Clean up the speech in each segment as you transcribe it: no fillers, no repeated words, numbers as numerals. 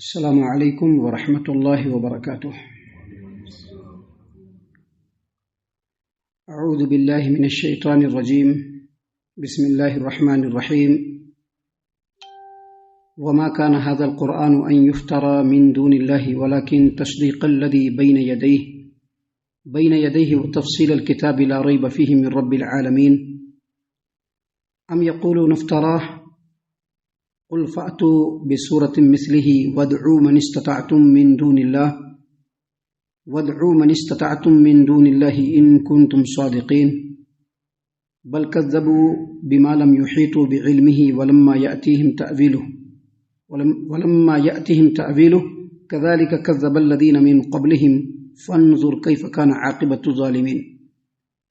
السلام علیکم ورحمۃ اللہ وبرکاتہ۔ اعوذ باللہ من الشیطان الرجیم، بسم اللہ الرحمن الرحیم۔ وما كان هذا القرآن أن يفترى من دون الله ولكن تصديق الذي بين يديه وتفصيل الكتاب لا ريب فيه من رب العالمين أم يقولون افتراه قل فأتوا بسورة مثله وادعوا من استطعتم من دون الله إن كنتم صادقين بل كذبوا بما لم يحيطوا بعلمه ولما يأتهم تأويله كذلك كذب الذين من قبلهم فانظر كيف كان عاقبة الظالمين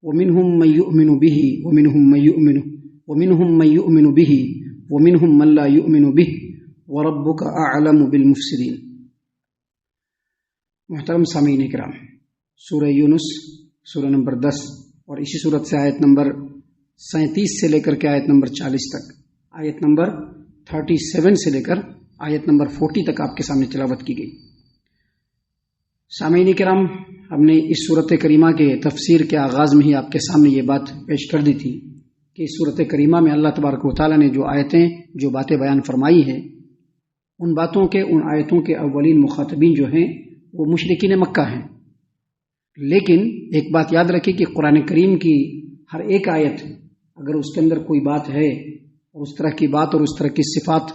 ومنهم من يؤمن به ومنهم من يؤمن به ومنهم من لا يؤمن به وربك أعلم بالمفسدين۔ محترم سامعین کرام، سورہ یونس سورہ نمبر 10 اور اسی صورت سے آیت نمبر 37 سے لے کر کے آیت نمبر 40 تک، آیت نمبر 37 سے لے کر آیت نمبر 40 تک آپ کے سامنے تلاوت کی گئی۔ سامعین کرام، ہم نے اس صورت کریمہ کے تفسیر کے آغاز میں ہی آپ کے سامنے یہ بات پیش کر دی تھی کہ اس صورت کریمہ میں اللہ تبارک و تعالیٰ نے جو باتیں بیان فرمائی ہیں، ان باتوں کے، ان آیتوں کے اولین مخاطبین جو ہیں وہ مشرکین مکہ ہیں۔ لیکن ایک بات یاد رکھیں کہ قرآن کریم کی ہر ایک آیت اگر اس کے اندر کوئی بات ہے اور اس طرح کی بات اور اس طرح کی صفات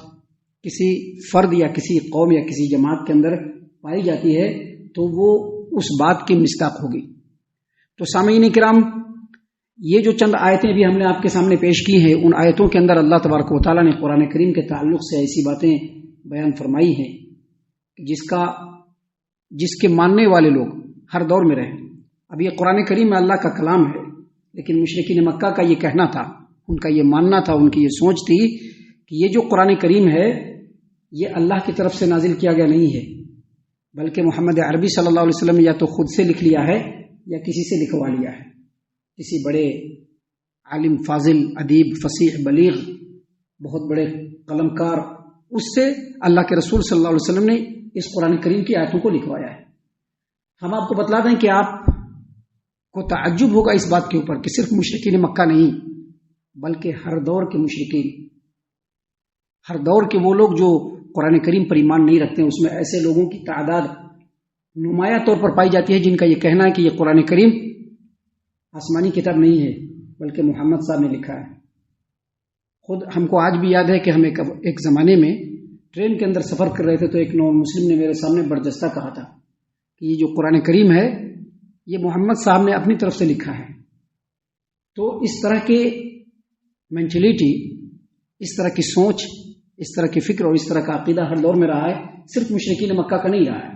کسی فرد یا کسی قوم یا کسی جماعت کے اندر پائی جاتی ہے تو وہ اس بات کی مصداق ہوگی۔ تو سامعین کرام، یہ جو چند آیتیں بھی ہم نے آپ کے سامنے پیش کی ہیں، ان آیتوں کے اندر اللہ تبارک و تعالیٰ نے قرآن کریم کے تعلق سے ایسی باتیں بیان فرمائی ہیں جس کے ماننے والے لوگ ہر دور میں رہے۔ اب یہ قرآن کریم میں اللہ کا کلام ہے، لیکن مشرکین مکہ کا یہ کہنا تھا، ان کا یہ ماننا تھا، ان کی یہ سوچ تھی کہ یہ جو قرآن کریم ہے یہ اللہ کی طرف سے نازل کیا گیا نہیں ہے، بلکہ محمد عربی صلی اللہ علیہ وسلم نے یا تو خود سے لکھ لیا ہے یا کسی سے لکھوا لیا ہے، کسی بڑے عالم، فاضل، ادیب، فصیح، بلیغ، بہت بڑے قلمکار، اس سے اللہ کے رسول صلی اللہ علیہ وسلم نے اس قرآن کریم کی آیتوں کو لکھوایا ہے۔ ہم آپ کو بتلا دیں کہ آپ کو تعجب ہوگا اس بات کے اوپر کہ صرف مشرکین مکہ نہیں بلکہ ہر دور کے مشرکین، ہر دور کے وہ لوگ جو قرآن کریم پر ایمان نہیں رکھتے ہیں، اس میں ایسے لوگوں کی تعداد نمایاں طور پر پائی جاتی ہے جن کا یہ کہنا ہے کہ یہ قرآن کریم آسمانی کتاب نہیں ہے بلکہ محمد صاحب نے لکھا ہے۔ خود ہم کو آج بھی یاد ہے کہ ہم ایک زمانے میں ٹرین کے اندر سفر کر رہے تھے تو ایک نون مسلم نے میرے سامنے برجستہ کہا تھا کہ یہ جو قرآن کریم ہے یہ محمد صاحب نے اپنی طرف سے لکھا ہے۔ تو اس طرح کی مینٹلٹی، اس طرح کی سوچ، اس طرح کی فکر اور اس طرح کا عقیدہ ہر دور میں رہا ہے، صرف مشرکین مکہ کا نہیں رہا ہے۔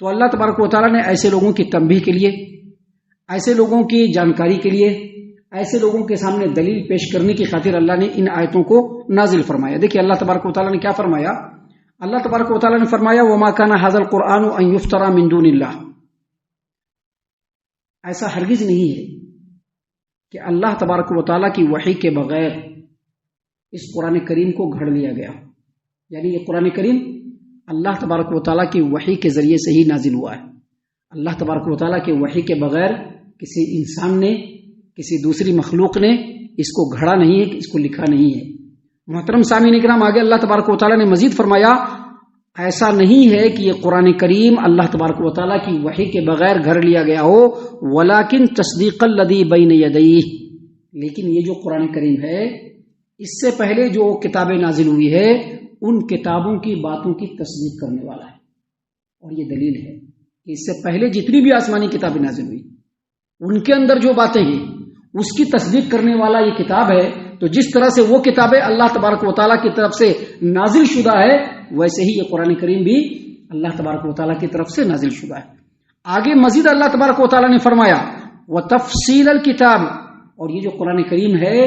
تو اللہ تبارک و تعالیٰ نے ایسے لوگوں کی تنبیہ کے لیے، ایسے لوگوں کی جانکاری کے لیے، ایسے لوگوں کے سامنے دلیل پیش کرنے کی خاطر اللہ نے ان آیتوں کو نازل فرمایا۔ دیکھیے اللہ تبارک و تعالیٰ نے کیا فرمایا۔ اللہ تبارک و تعالیٰ نے فرمایا وما كان هذا القرآن ان يفترى من دون الله، ایسا ہرگز نہیں ہے کہ اللہ تبارک و تعالیٰ کی وحی کے بغیر اس قرآن کریم کو گھڑ لیا گیا، یعنی یہ قرآن کریم اللہ تبارک و تعالیٰ کی وحی کے ذریعے سے ہی نازل ہوا ہے۔ اللہ تبارک و تعالیٰ کے وحی کے بغیر کسی انسان نے، کسی دوسری مخلوق نے اس کو گھڑا نہیں ہے، اس کو لکھا نہیں ہے۔ محترم سامعین کرام، آگے اللہ تبارک و تعالیٰ نے مزید فرمایا ایسا نہیں ہے کہ یہ قرآن کریم اللہ تبارک و تعالیٰ کی وحی کے بغیر گھڑ لیا گیا ہو، ولیکن تصدیق الذی بین یدیہ، لیکن یہ جو قرآن کریم ہے اس سے پہلے جو کتابیں نازل ہوئی ہے ان کتابوں کی باتوں کی تصدیق کرنے والا ہے۔ اور یہ دلیل ہے کہ اس سے پہلے جتنی بھی آسمانی کتابیں نازل ہوئی ان کے اندر جو باتیں ہیں اس کی تصدیق کرنے والا یہ کتاب ہے۔ تو جس طرح سے وہ کتابیں اللہ تبارک و تعالیٰ کی طرف سے نازل شدہ ہے، ویسے ہی یہ قرآن کریم بھی اللہ تبارک و تعالیٰ کی طرف سے نازل شدہ ہے۔ آگے مزید اللہ تبارک و تعالیٰ نے فرمایا وَتَفْصِيلَ الْكِتَابِ، اور یہ جو قرآن کریم ہے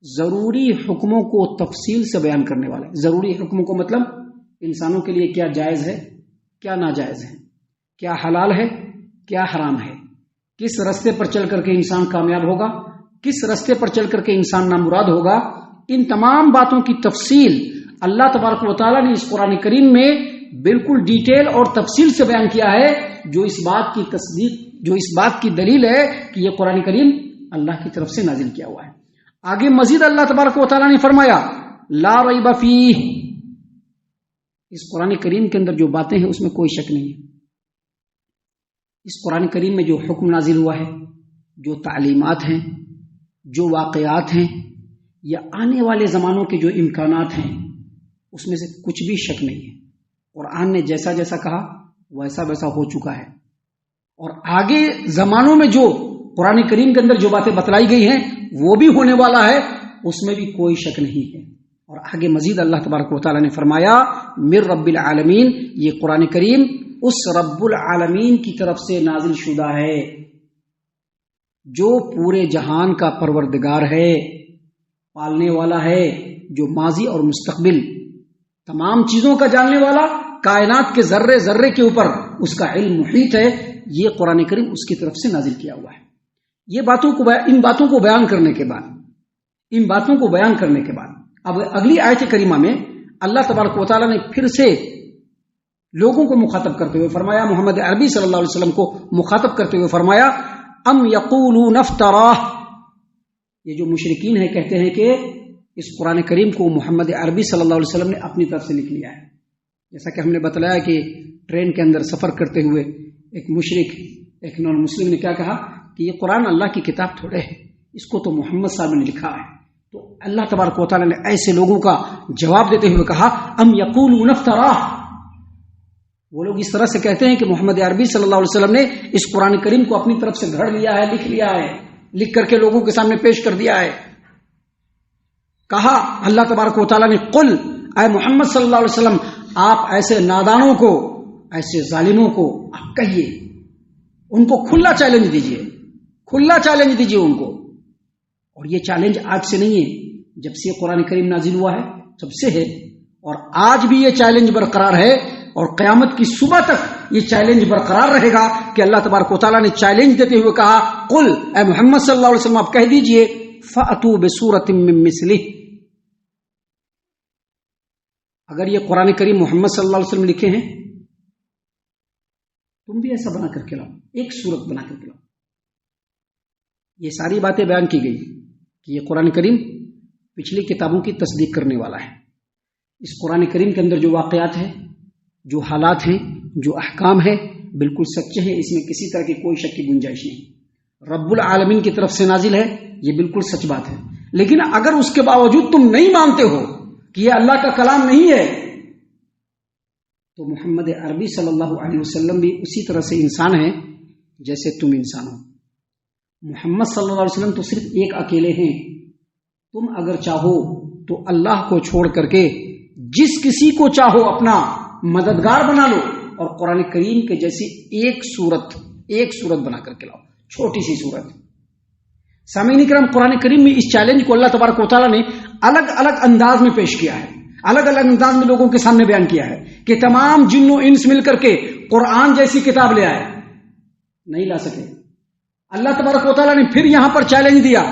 ضروری حکموں کو تفصیل سے بیان کرنے والا ہے۔ ضروری حکموں کو مطلب انسانوں کے لیے کیا جائز ہے، کیا ناجائز ہے، کیا حلال ہے، کیا حرام ہے، کس راستے پر چل کر کے انسان کامیاب ہوگا، کس راستے پر چل کر کے انسان نامراد ہوگا، ان تمام باتوں کی تفصیل اللہ تبارک و تعالیٰ نے اس قرآن کریم میں بالکل ڈیٹیل اور تفصیل سے بیان کیا ہے، جو اس بات کی تصدیق، جو اس بات کی دلیل ہے کہ یہ قرآن کریم اللہ کی طرف سے نازل کیا ہوا ہے۔ آگے مزید اللہ تبارک و تعالیٰ نے فرمایا لا ریب فیہ، اس قرآن کریم کے اندر جو باتیں ہیں اس میں کوئی شک نہیں ہے۔ اس قرآن کریم میں جو حکم نازل ہوا ہے، جو تعلیمات ہیں، جو واقعات ہیں، یا آنے والے زمانوں کے جو امکانات ہیں، اس میں سے کچھ بھی شک نہیں ہے۔ قرآن نے جیسا جیسا کہا ویسا ویسا ہو چکا ہے، اور آگے زمانوں میں جو قرآن کریم کے اندر جو باتیں بتلائی گئی ہیں وہ بھی ہونے والا ہے، اس میں بھی کوئی شک نہیں ہے۔ اور آگے مزید اللہ تبارک و تعالیٰ نے فرمایا من رب العالمین، یہ قرآن کریم اس رب العالمین کی طرف سے نازل شدہ ہے جو پورے جہان کا پروردگار ہے، پالنے والا ہے، جو ماضی اور مستقبل تمام چیزوں کا جاننے والا، کائنات کے ذرے ذرے کے اوپر اس کا علم محیط ہے۔ یہ قرآن کریم اس کی طرف سے نازل کیا ہوا ہے۔ ان باتوں کو بیان کرنے کے بعد اب اگلی آیت کریمہ میں اللہ تبارک و تعالیٰ نے پھر سے لوگوں کو مخاطب کرتے ہوئے فرمایا، محمد عربی صلی اللہ علیہ وسلم کو مخاطب کرتے ہوئے فرمایا ام یقولون افتراہ، یہ جو مشرکین ہیں کہتے ہیں کہ اس قرآن کریم کو محمد عربی صلی اللہ علیہ وسلم نے اپنی طرف سے لکھ لیا ہے۔ جیسا کہ ہم نے بتلایا کہ ٹرین کے اندر سفر کرتے ہوئے ایک مشرک، ایک نان مسلم نے کیا کہا کہ یہ قرآن اللہ کی کتاب تھوڑے ہے، اس کو تو محمد صاحب نے لکھا ہے۔ تو اللہ تبارک و تعالیٰ نے ایسے لوگوں کا جواب دیتے ہوئے کہا ام یقولون افتراہ، وہ لوگ اس طرح سے کہتے ہیں کہ محمد عربی صلی اللہ علیہ وسلم نے اس قرآن کریم کو اپنی طرف سے گھڑ لیا ہے، لکھ لیا ہے، لکھ کر کے لوگوں کے سامنے پیش کر دیا ہے۔ کہا اللہ تبارک و تعالیٰ نے قل، اے محمد صلی اللہ علیہ وسلم آپ ایسے نادانوں کو، ایسے ظالموں کو آپ کہیے، ان کو کھلا چیلنج دیجیے، کھلا چیلنج دیجیے ان کو۔ اور یہ چیلنج آج سے نہیں ہے، جب سے قرآن کریم نازل ہوا ہے تب سے ہے، اور آج بھی یہ چیلنج برقرار ہے، اور قیامت کی صبح تک یہ چیلنج برقرار رہے گا کہ اللہ تبارک و تعالیٰ نے چیلنج دیتے ہوئے کہا قل، اے محمد صلی اللہ علیہ وسلم آپ کہہ دیجئے فَأْتُوا بِسُورَةٍ مِّن مِّثْلِهِ، اگر یہ قرآن کریم محمد صلی اللہ علیہ وسلم لکھے ہیں تم بھی ایسا بنا کر کے لاؤ، ایک سورت بنا کر کے لاؤ۔ یہ ساری باتیں بیان کی گئی کہ یہ قرآن کریم پچھلی کتابوں کی تصدیق کرنے والا ہے۔ اس قرآن کریم کے اندر جو واقعات ہیں، جو حالات ہیں، جو احکام ہیں، بالکل سچے ہیں، اس میں کسی طرح کی کوئی شک کی گنجائش نہیں۔ رب العالمین کی طرف سے نازل ہے، یہ بالکل سچ بات ہے، لیکن اگر اس کے باوجود تم نہیں مانتے ہو کہ یہ اللہ کا کلام نہیں ہے، تو محمد عربی صلی اللہ علیہ وسلم بھی اسی طرح سے انسان ہیں جیسے تم انسان ہو۔ محمد صلی اللہ علیہ وسلم تو صرف ایک اکیلے ہیں، تم اگر چاہو تو اللہ کو چھوڑ کر کے جس کسی کو چاہو اپنا مددگار بنا لو، اور قرآن کریم کے جیسی ایک سورت بنا کر کے لاؤ، چھوٹی سی سورت۔ سامعین کرام، قرآن کریم میں اس چیلنج کو اللہ تبارک و تعالیٰ نے الگ الگ انداز میں پیش کیا ہے، الگ الگ انداز میں لوگوں کے سامنے بیان کیا ہے کہ تمام جن و انس مل کر کے قرآن جیسی کتاب لے آئے، نہیں لا سکے۔ اللہ تبارک و تعالیٰ نے پھر یہاں پر چیلنج دیا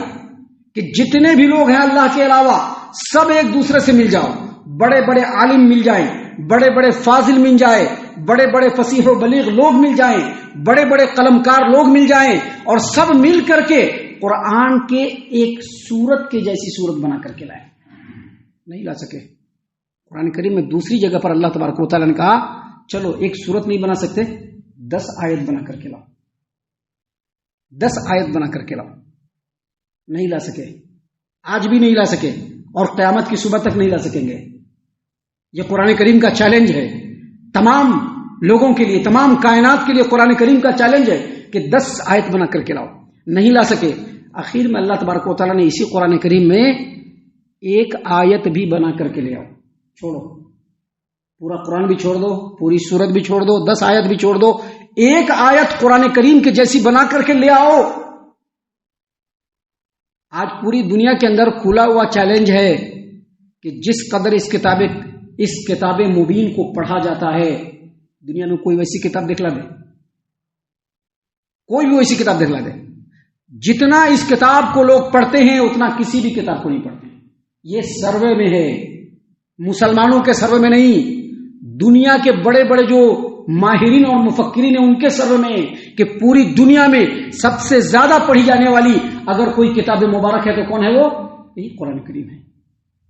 کہ جتنے بھی لوگ ہیں اللہ کے علاوہ سب ایک دوسرے سے مل جاؤ، بڑے بڑے عالم مل جائیں، بڑے بڑے فاضل مل جائیں، بڑے بڑے فصیح و بلیغ لوگ مل جائیں، بڑے بڑے قلمکار لوگ مل جائیں، اور سب مل کر کے قرآن کے ایک سورت کے جیسی سورت بنا کر کے لائے، نہیں لا سکے۔ قرآن کریم میں دوسری جگہ پر اللہ تبارک و تعالیٰ نے کہا چلو ایک سورت نہیں بنا سکتے، 10 آیت بنا کر کے لاؤ، 10 آیت بنا کر کے لاؤ، نہیں لا سکے، آج بھی نہیں لا سکے، اور قیامت کی صبح تک نہیں لا سکیں گے۔ یہ قرآن کریم کا چیلنج ہے تمام لوگوں کے لیے، تمام کائنات کے لیے قرآن کریم کا چیلنج ہے کہ 10 آیت بنا کر کے لاؤ، نہیں لا سکے۔ آخر میں اللہ تبارک و تعالیٰ نے اسی قرآن کریم میں ایک آیت بھی بنا کر کے لے آؤ، چھوڑو پورا قرآن بھی چھوڑ دو، پوری سورت بھی چھوڑ دو، 10 آیت بھی چھوڑ دو، ایک آیت قرآن کریم کے جیسی بنا کر کے لے آؤ۔ آج پوری دنیا کے اندر کھلا ہوا چیلنج ہے کہ جس قدر اس کتاب مبین کو پڑھا جاتا ہے، دنیا میں کوئی ویسی کتاب دکھلا دے، کوئی بھی ویسی کتاب دکھلا دے، جتنا اس کتاب کو لوگ پڑھتے ہیں اتنا کسی بھی کتاب کو نہیں پڑھتے۔ یہ سروے میں ہے، مسلمانوں کے سروے میں نہیں، دنیا کے بڑے بڑے جو ماہرین اور مفکرین ہیں ان کے سر میں کہ پوری دنیا میں سب سے زیادہ پڑھی جانے والی اگر کوئی کتاب مبارک ہے تو کون ہے وہ؟ یہی قرآن کریم ہے۔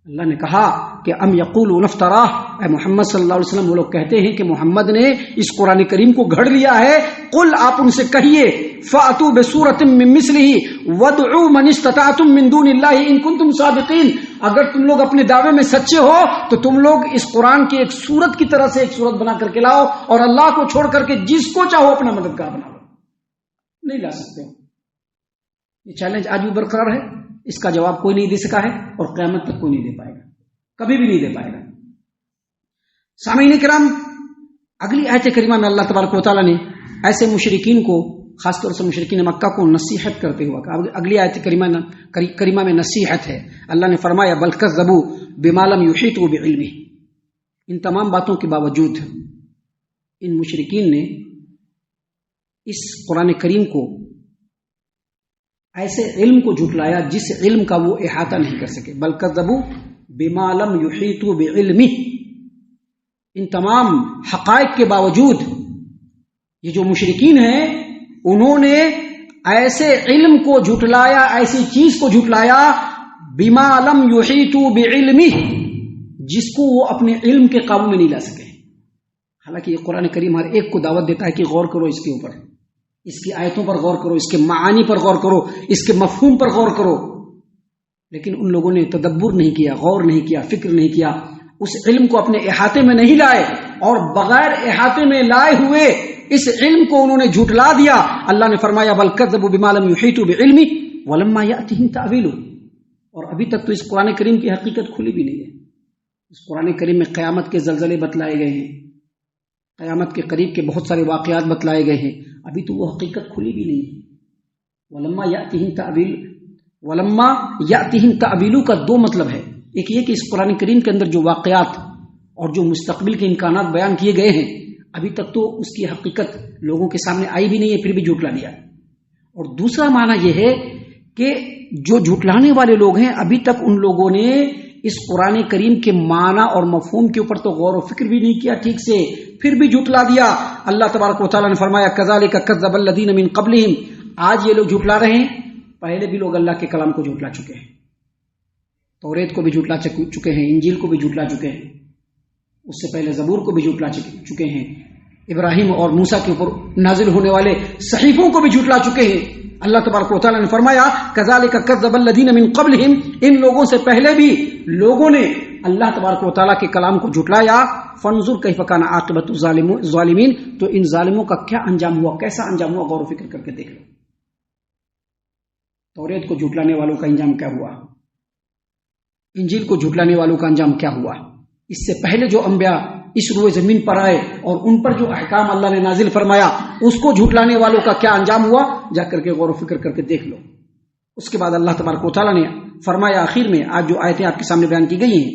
اللہ نے کہا کہ ام یقولون افتراہ، اے محمد صلی اللہ علیہ وسلم، وہ لوگ کہتے ہیں کہ محمد نے اس قرآن کریم کو گھڑ لیا ہے۔ قل، آپ ان سے کہیے، فأتوا بسورۃ من مثلہ وادعوا من استطعتم من دون اللہ ان کنتم صادقین، اگر تم لوگ اپنے دعوے میں سچے ہو تو تم لوگ اس قرآن کی ایک سورت کی طرح سے ایک سورت بنا کر کے لاؤ، اور اللہ کو چھوڑ کر کے جس کو چاہو اپنا مددگار بنا لو۔ نہیں لا سکتے ہو۔ یہ چیلنج آج بھی برقرار ہے، اس کا جواب کوئی نہیں دے سکا ہے اور قیامت تک کوئی نہیں دے پائے گا، کبھی بھی نہیں دے پائے گا۔ سامعین کرام، اگلی آیت کریمہ میں اللہ تبارک و تعالیٰ نے ایسے مشرکین کو، خاص طور سے مشرکین مکہ کو نصیحت کرتے ہوا کہا، اگلی آیت کریمہ میں نصیحت ہے۔ اللہ نے فرمایا بل کذبوا بما لم یحیطوا بعلمہ، ان تمام باتوں کے باوجود ان مشرکین نے اس قرآن کریم کو، ایسے علم کو جھٹلایا جس علم کا وہ احاطہ نہیں کر سکے۔ بل کذبوا بما لم یحیطوا بعلمہ، ان تمام حقائق کے باوجود یہ جو مشرکین ہیں انہوں نے ایسے علم کو جھٹلایا، ایسی چیز کو جھٹلایا، بما لم یحیطوا بعلمہ، جس کو وہ اپنے علم کے قابو میں نہیں لا سکے۔ حالانکہ یہ قرآن کریم ہر ایک کو دعوت دیتا ہے کہ غور کرو اس کے اوپر، اس کی آیتوں پر غور کرو، اس کے معانی پر غور کرو، اس کے مفہوم پر غور کرو، لیکن ان لوگوں نے تدبر نہیں کیا، غور نہیں کیا، فکر نہیں کیا، اس علم کو اپنے احاطے میں نہیں لائے، اور بغیر احاطے میں لائے ہوئے اس علم کو انہوں نے جھٹلا دیا۔ اللہ نے فرمایا بل کذبوا بما لم یحیطوا بعلمہ ولما یأتہم تأویلہ، اور ابھی تک تو اس قرآن کریم کی حقیقت کھلی بھی نہیں ہے۔ اس قرآن کریم میں قیامت کے زلزلے بتلائے گئے ہیں، قیامت کے قریب کے بہت سارے واقعات بتلائے گئے ہیں، ابھی تو وہ حقیقت کھلی بھی نہیں ہے۔ ولما یأتہم تأویلہ کا دو مطلب ہے، ایک یہ کہ اس قرآن کریم کے اندر جو واقعات اور جو مستقبل کے امکانات بیان کیے گئے ہیں ابھی تک تو اس کی حقیقت لوگوں کے سامنے آئی بھی نہیں ہے، پھر بھی جھٹلا دیا۔ اور دوسرا معنی یہ ہے کہ جو جھٹلانے والے لوگ ہیں ابھی تک ان لوگوں نے اس قرآن کریم کے معنی اور مفہوم کے اوپر تو غور و فکر بھی نہیں کیا ٹھیک سے، پھر بھی جھٹلا دیا۔ اللہ تبارک و تعالیٰ نے فرمایا کذالک کذب الذین من قبلہم، آج یہ لوگ جھٹلا رہے ہیں، پہلے بھی لوگ اللہ کے کلام کو جھٹلا چکے ہیں، توریت کو بھی جھٹلا چکے ہیں، انجیل کو بھی جھٹلا چکے ہیں، اس سے پہلے زبور کو بھی جھٹلا چکے ہیں، ابراہیم اور موسیٰ کے اوپر نازل ہونے والے صحیفوں کو بھی جھٹلا چکے ہیں۔ اللہ تبارک و تعالیٰ نے فرمایا کذالک کذب الذین من قبلہم، ان لوگوں سے پہلے بھی لوگوں نے اللہ تبارک و تعالیٰ کے کلام کو جھٹلایا۔ فانظر کیف کان عاقبۃ الظالمین، تو ان ظالموں کا کیا انجام ہوا، کیسا انجام ہوا، غور و فکر کر کے دیکھ لو۔ توریت کو جھٹلانے والوں کا انجام کیا ہوا، انجیل کو جھٹلانے والوں کا انجام کیا ہوا، اس سے پہلے جو انبیاء اس روئے زمین پر آئے اور ان پر جو احکام اللہ نے نازل فرمایا اس کو جھٹلانے والوں کا کیا انجام ہوا، جا کر کے غور و فکر کر کے دیکھ لو۔ اس کے بعد اللہ تبارک و تعالیٰ نے فرمایا آخر میں، آج جو آیتیں آپ کے سامنے بیان کی گئی ہیں،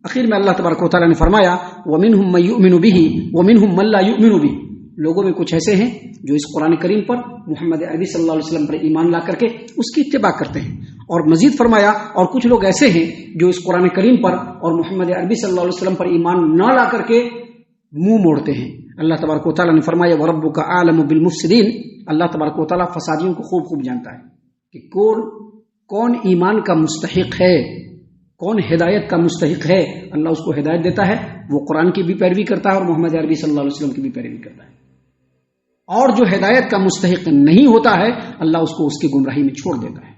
آخر میں اللہ تبارک و تعالیٰ نے فرمایا وَمِنْهُمْ مَن يُؤْمِنُ بِهِ وَمِنْهُمْ مَن لَّا يُؤْمِنُ بِهِ، لوگوں میں کچھ ایسے ہیں جو اس قرآن کریم پر، محمد عربی صلی اللہ علیہ وسلم پر ایمان لا کر کے اس کی اتباع کرتے ہیں، اور مزید فرمایا اور کچھ لوگ ایسے ہیں جو اس قرآن کریم پر اور محمد عربی صلی اللہ علیہ وسلم پر ایمان نہ لا کر کے منہ موڑتے ہیں۔ اللہ تبارک و تعالیٰ نے فرمایا وَرَبُّكَ أَعْلَمُ بِالْمُفْسِدِينَ، اللہ تبارک و تعالیٰ فسادیوں کو خوب خوب جانتا ہے کہ کون ایمان کا مستحق ہے، کون ہدایت کا مستحق ہے، اللہ اس کو ہدایت دیتا ہے، وہ قرآن کی بھی پیروی کرتا ہے اور محمد عربی صلی اللہ علیہ وسلم کی بھی پیروی کرتا ہے، اور جو ہدایت کا مستحق نہیں ہوتا ہے اللہ اس کو اس کی گمراہی میں چھوڑ دیتا ہے۔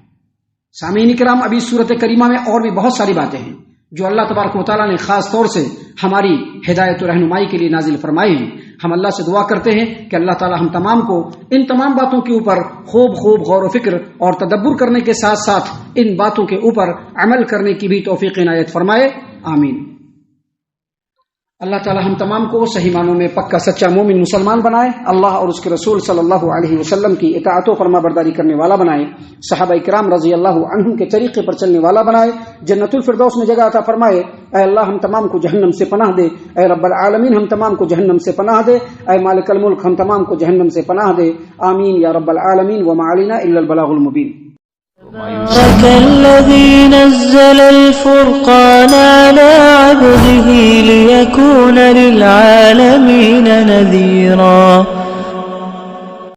سامعین کرام، ابھی صورت کریمہ میں اور بھی بہت ساری باتیں ہیں جو اللہ تبارک و تعالیٰ نے خاص طور سے ہماری ہدایت و رہنمائی کے لیے نازل فرمائی ہیں۔ ہم اللہ سے دعا کرتے ہیں کہ اللہ تعالیٰ ہم تمام کو ان تمام باتوں کے اوپر خوب غور و فکر اور تدبر کرنے کے ساتھ ساتھ ان باتوں کے اوپر عمل کرنے کی بھی توفیق عنایت فرمائے، آمین۔ اللہ تعالیٰ ہم تمام کو صحیح معنوں میں پکا سچا مومن مسلمان بنائے، اللہ اور اس کے رسول صلی اللہ علیہ وسلم کی اطاعت و فرما برداری کرنے والا بنائے، صحابہ کرام رضی اللہ عنہم کے طریقے پر چلنے والا بنائے، جنت الفردوس میں جگہ عطا فرمائے۔ اے اللہ ہم تمام کو جہنم سے پناہ دے، اے رب العالمین ہم تمام کو جہنم سے پناہ دے، اے مالک الملک ہم تمام کو جہنم سے پناہ دے، آمین یا رب العالمین۔ وما علینا الا البلاغ المبین۔ تبارك الذي نزل الفرقان على عبده ليكون للعالمين نذيرا